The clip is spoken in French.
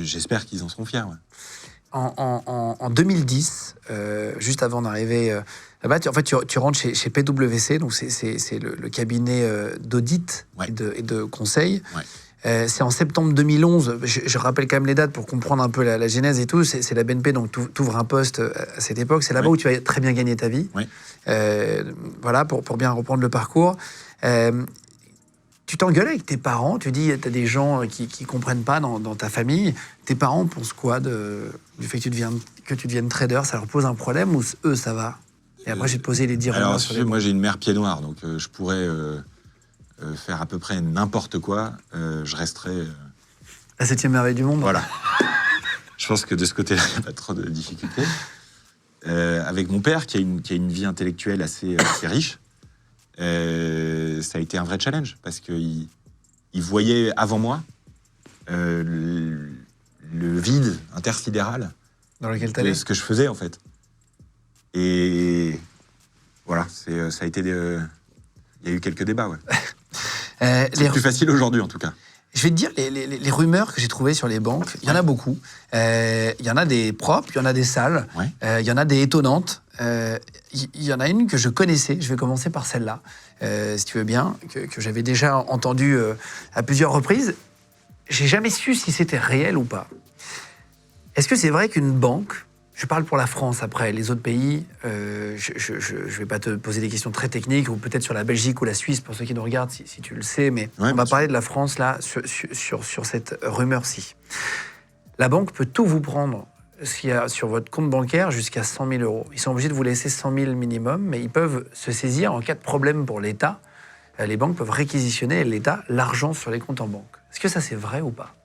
j'espère qu'ils en seront fiers. Ouais. En 2010, juste avant d'arriver là-bas, tu rentres chez PwC, donc c'est le cabinet d'audit Ouais. et de conseil. Ouais. C'est en septembre 2011, je rappelle quand même les dates pour comprendre un peu la genèse et tout, c'est la BNP, donc tu ouvres un poste à cette époque, c'est là-bas Ouais. où tu vas très bien gagner ta vie. Ouais. Voilà, pour bien reprendre le parcours. Tu t'engueules avec tes parents, tu dis, tu as des gens qui comprennent pas dans ta famille. Tes parents pensent quoi du fait que tu deviennes trader? Ça leur pose un problème ou eux, ça va? Et après, je vais te poser les 10 Alors, rumeurs sur les moi, banques. j'ai une mère pied noir, donc je pourrais faire à peu près n'importe quoi. Je resterai... La 7e merveille du monde. Voilà. Je pense que de ce côté-là, il n'y a pas trop de difficultés. Avec mon père, qui a une vie intellectuelle assez riche, ça a été un vrai challenge, parce qu'il voyait avant moi le vide intersidéral Dans lequel tu de allais. ce que je faisais, en fait. Et voilà, ça a été... Il y a eu quelques débats, ouais. C'est plus facile aujourd'hui, en tout cas. Je vais te dire, les rumeurs que j'ai trouvées sur les banques, il y en a beaucoup. Il y en a des propres, il y en a des sales, Ouais. il y en a des étonnantes. Il y en a une que je connaissais, je vais commencer par celle-là, si tu veux bien, que j'avais déjà entendue à plusieurs reprises. J'ai jamais su si c'était réel ou pas. Est-ce que c'est vrai qu'une banque, je parle pour la France après, les autres pays, je vais pas te poser des questions très techniques, ou peut-être sur la Belgique ou la Suisse, pour ceux qui nous regardent, si tu le sais, mais Ouais, on va bien parler de la France, là, sur cette rumeur-ci. La banque peut tout vous prendre ce qu'il y a sur votre compte bancaire jusqu'à 100 000 euros. Ils sont obligés de vous laisser 100 000 minimum, mais ils peuvent se saisir en cas de problème pour l'État. Les banques peuvent réquisitionner l'État l'argent sur les comptes en banque. Est-ce que ça, c'est vrai ou pas?